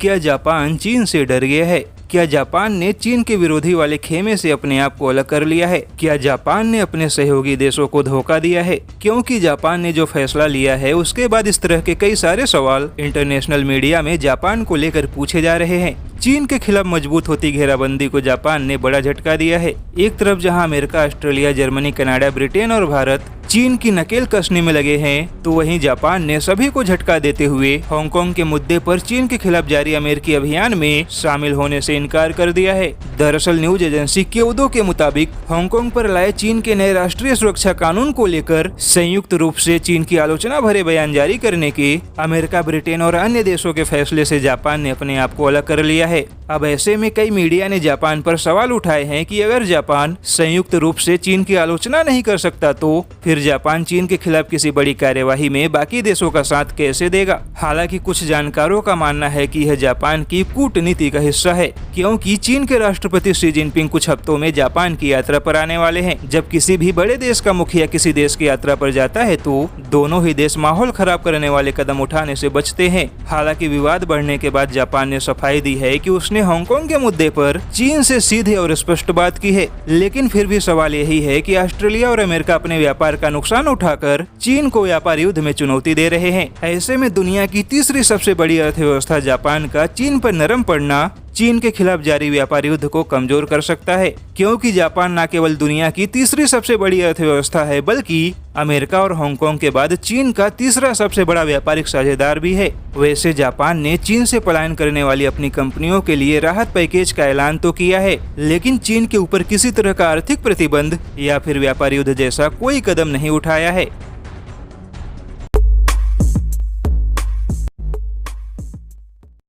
क्या जापान चीन से डर गया है? क्या जापान ने चीन के विरोधी वाले खेमे से अपने आप को अलग कर लिया है? क्या जापान ने अपने सहयोगी देशों को धोखा दिया है? क्योंकि जापान ने जो फैसला लिया है उसके बाद इस तरह के कई सारे सवाल इंटरनेशनल मीडिया में जापान को लेकर पूछे जा रहे हैं। चीन के खिलाफ मजबूत होती घेराबंदी को जापान ने बड़ा झटका दिया है। एक तरफ जहां America, Australia, Germany, Canada, Britain और भारत चीन की नकेल कसने में लगे हैं, तो वहीं जापान ने सभी को झटका देते हुए हांगकांग के मुद्दे पर चीन के खिलाफ जारी अमेरिकी अभियान में शामिल होने से इनकार कर दिया है। दरअसल न्यूज एजेंसी क्योदो के मुताबिक हांगकांग पर लाए चीन के नए राष्ट्रीय सुरक्षा कानून को लेकर संयुक्त रूप से चीन की आलोचना भरे बयान जारी करने के अमेरिका, ब्रिटेन और अन्य देशों के फैसले से जापान ने अपने आप को अलग कर लिया है। अब ऐसे में कई मीडिया ने जापान पर सवाल उठाए हैं कि अगर जापान संयुक्त रूप से चीन की आलोचना नहीं कर सकता तो फिर जापान चीन के खिलाफ किसी बड़ी कार्यवाही में बाकी देशों का साथ कैसे देगा। हालांकि कुछ जानकारों का मानना है कि यह जापान की कूटनीति का हिस्सा है, क्योंकि चीन के राष्ट्रपति शी जिनपिंग कुछ हफ्तों में जापान की यात्रा पर आने वाले हैं। जब किसी भी बड़े देश का मुखिया किसी देश की यात्रा पर जाता है तो दोनों ही देश माहौल खराब करने वाले कदम उठाने से बचते हैं। हालांकि विवाद बढ़ने के बाद जापान ने सफाई दी है कि उसने हांगकांग के मुद्दे पर चीन से सीधे और स्पष्ट बात की है। लेकिन फिर भी सवाल यही है कि ऑस्ट्रेलिया और अमेरिका अपने व्यापार का नुकसान उठाकर चीन को व्यापार युद्ध में चुनौती दे रहे हैं। ऐसे में दुनिया की तीसरी सबसे बड़ी अर्थव्यवस्था जापान का चीन पर नरम पड़ना चीन के खिलाफ जारी व्यापार युद्ध को कमजोर कर सकता है, क्योंकि जापान न केवल दुनिया की तीसरी सबसे बड़ी अर्थव्यवस्था है बल्कि अमेरिका और हांगकांग के बाद चीन का तीसरा सबसे बड़ा व्यापारिक साझेदार भी है। वैसे जापान ने चीन से पलायन करने वाली अपनी कंपनियों के लिए राहत पैकेज का ऐलान तो किया है, लेकिन चीन के ऊपर किसी तरह का आर्थिक प्रतिबंध या फिर व्यापार युद्ध जैसा कोई कदम नहीं उठाया है।